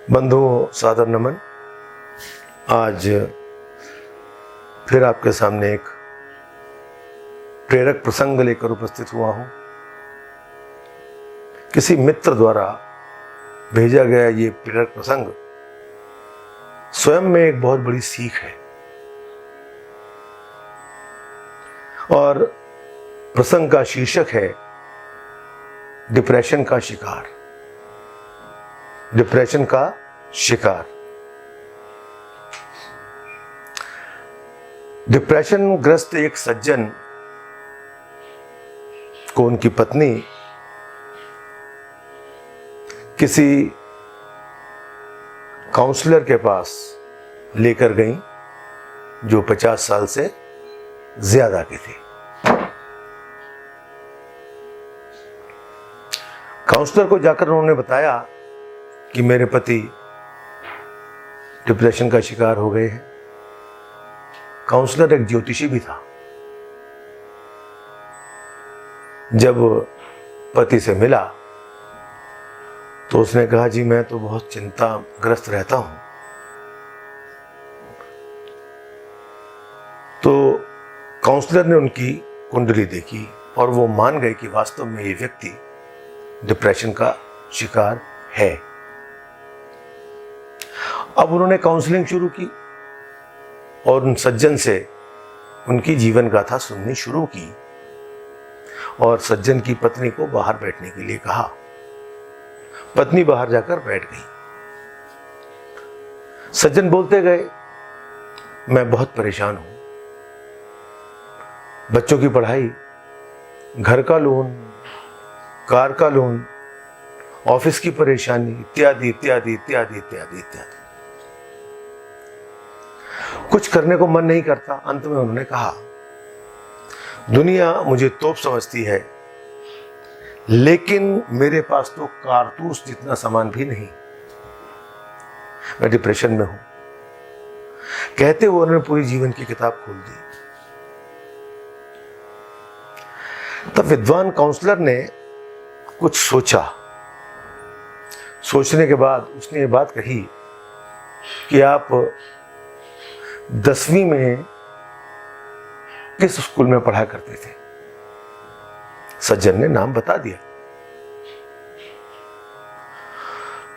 बंधुओं, सादर नमन। आज फिर आपके सामने एक प्रेरक प्रसंग लेकर उपस्थित हुआ हूं। किसी मित्र द्वारा भेजा गया ये प्रेरक प्रसंग स्वयं में एक बहुत बड़ी सीख है। और प्रसंग का शीर्षक है डिप्रेशन का शिकार। डिप्रेशन का शिकार। डिप्रेशन ग्रस्त एक सज्जन को उनकी पत्नी किसी काउंसलर के पास लेकर गई जो 50 साल से ज्यादा की थी। काउंसलर को जाकर उन्होंने बताया कि मेरे पति डिप्रेशन का शिकार हो गए हैं। काउंसलर एक ज्योतिषी भी था। जब पति से मिला तो उसने कहा, जी मैं तो बहुत चिंताग्रस्त रहता हूं। तो काउंसलर ने उनकी कुंडली देखी और वो मान गए कि वास्तव में ये व्यक्ति डिप्रेशन का शिकार है। अब उन्होंने काउंसलिंग शुरू की और उन सज्जन से उनकी जीवन गाथा सुननी शुरू की और सज्जन की पत्नी को बाहर बैठने के लिए कहा। पत्नी बाहर जाकर बैठ गई। सज्जन बोलते गए, मैं बहुत परेशान हूं। बच्चों की पढ़ाई, घर का लोन, कार का लोन, ऑफिस की परेशानी, इत्यादि इत्यादि इत्यादि इत्यादि इत्यादि। कुछ करने को मन नहीं करता। अंत में उन्होंने कहा, दुनिया मुझे तोप समझती है, लेकिन मेरे पास तो कारतूस जितना सामान भी नहीं। मैं डिप्रेशन में हूं। कहते हुए उन्होंने पूरी जीवन की किताब खोल दी। तब विद्वान काउंसलर ने कुछ सोचा। सोचने के बाद उसने ये बात कही कि आप 10वीं में किस स्कूल में पढ़ा करते थे? सज्जन ने नाम बता दिया।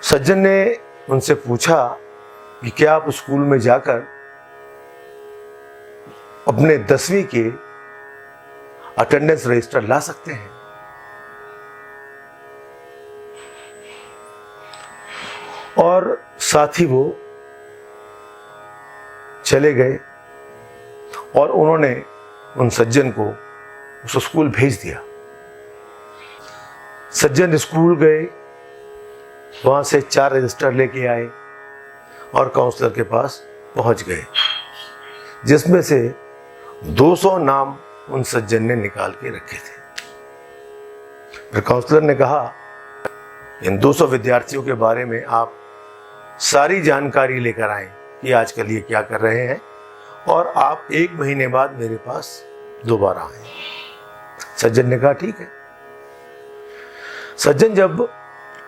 सज्जन ने उनसे पूछा कि क्या आप स्कूल में जाकर अपने 10वीं के अटेंडेंस रजिस्टर ला सकते हैं? और साथ ही वो चले गए और उन्होंने उन सज्जन को उस स्कूल भेज दिया। सज्जन स्कूल गए, वहां से 4 रजिस्टर लेके आए और काउंसलर के पास पहुंच गए, जिसमें से 200 नाम उन सज्जन ने निकाल के रखे थे। फिर काउंसलर ने कहा, इन 200 विद्यार्थियों के बारे में आप सारी जानकारी लेकर आए कि आजकल ये क्या कर रहे हैं और आप 1 महीने बाद मेरे पास दोबारा आए। सज्जन ने कहा, ठीक है। सज्जन जब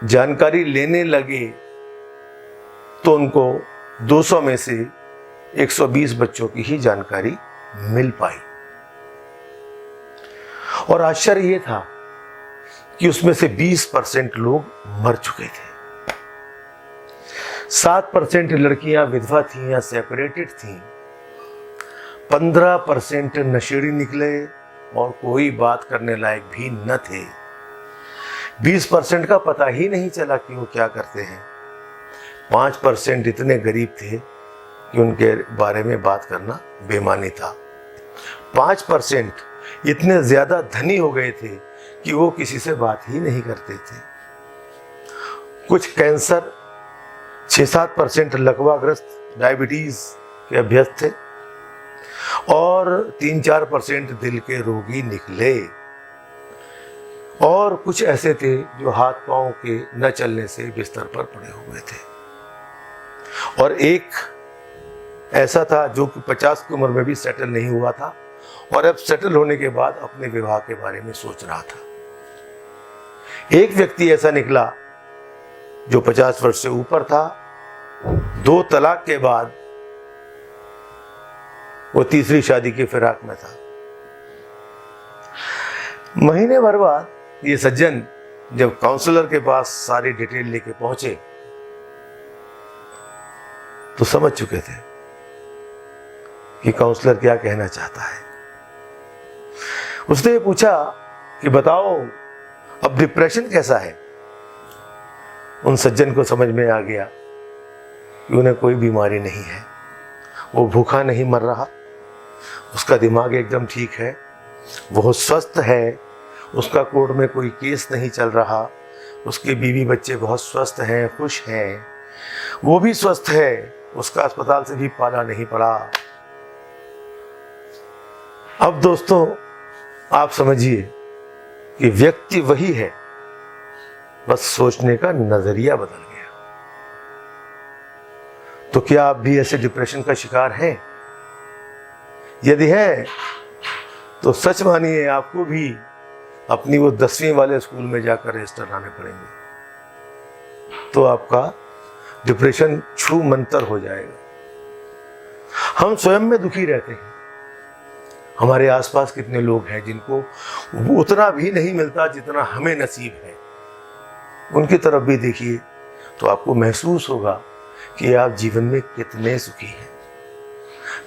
जानकारी लेने लगे तो उनको 200 में से 120 बच्चों की ही जानकारी मिल पाई। और आश्चर्य ये था कि उसमें से 20% लोग मर चुके थे। 7% लड़कियां विधवा थीं या सेपरेटेड थीं। 15% नशेड़ी निकले और कोई बात करने लायक भी न थे। 20% का पता ही नहीं चला कि वो क्या करते हैं। 5% इतने गरीब थे कि उनके बारे में बात करना बेमानी था। 5% इतने ज्यादा धनी हो गए थे कि वो किसी से बात ही नहीं करते थे। कुछ कैंसर, 6-7% लकवाग्रस्त डायबिटीज के अभ्यस्त थे और 3-4% दिल के रोगी निकले। और कुछ ऐसे थे जो हाथ पांव के न चलने से बिस्तर पर पड़े हुए थे। और एक ऐसा था जो कि 50 की उम्र में भी सेटल नहीं हुआ था और अब सेटल होने के बाद अपने विवाह के बारे में सोच रहा था। एक व्यक्ति ऐसा निकला जो 50 वर्ष से ऊपर था 2 तलाक के बाद वो तीसरी शादी की फिराक में था। महीने भर बाद ये सज्जन जब काउंसलर के पास सारी डिटेल लेके पहुंचे तो समझ चुके थे कि काउंसलर क्या कहना चाहता है। उसने पूछा कि बताओ अब डिप्रेशन कैसा है। उन सज्जन को समझ में आ गया कि उन्हें कोई बीमारी नहीं है, वो भूखा नहीं मर रहा, उसका दिमाग एकदम ठीक है, वो स्वस्थ है, उसका कोर्ट में कोई केस नहीं चल रहा, उसके बीवी बच्चे बहुत स्वस्थ हैं, खुश हैं, वो भी स्वस्थ है, उसका अस्पताल से भी पाला नहीं पड़ा। अब दोस्तों आप समझिए कि व्यक्ति वही है, बस सोचने का नजरिया बदल गया। तो क्या आप भी ऐसे डिप्रेशन का शिकार हैं? यदि है तो सच मानिए आपको भी अपनी वो 10वीं वाले स्कूल में जाकर रजिस्टर लाने पड़ेंगे, तो आपका डिप्रेशन छू मंतर हो जाएगा। हम स्वयं में दुखी रहते हैं, हमारे आसपास कितने लोग हैं जिनको उतना भी नहीं मिलता जितना हमें नसीब है। उनकी तरफ भी देखिए तो आपको महसूस होगा कि आप जीवन में कितने सुखी हैं।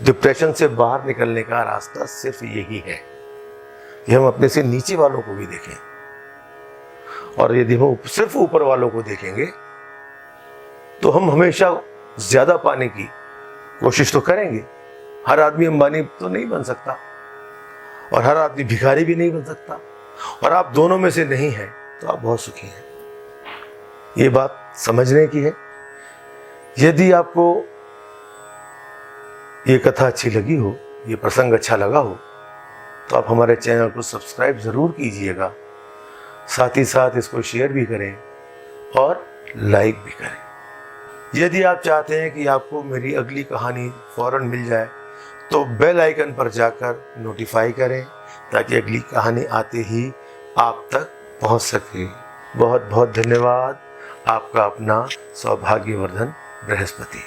डिप्रेशन से बाहर निकलने का रास्ता सिर्फ यही है कि हम अपने से नीचे वालों को भी देखें, और यदि हम सिर्फ ऊपर वालों को देखेंगे तो हम हमेशा ज्यादा पाने की कोशिश तो करेंगे। हर आदमी अंबानी तो नहीं बन सकता और हर आदमी भिखारी भी नहीं बन सकता, और आप दोनों में से नहीं हैं तो आप बहुत सुखी हैं। ये बात समझने की है। यदि आपको ये कथा अच्छी लगी हो, ये प्रसंग अच्छा लगा हो, तो आप हमारे चैनल को सब्सक्राइब ज़रूर कीजिएगा, साथ ही साथ इसको शेयर भी करें और लाइक भी करें। यदि आप चाहते हैं कि आपको मेरी अगली कहानी फौरन मिल जाए तो बेल आइकन पर जाकर नोटिफाई करें ताकि अगली कहानी आते ही आप तक पहुंच सके। बहुत बहुत धन्यवाद। आपका अपना सौभाग्यवर्धन बृहस्पति।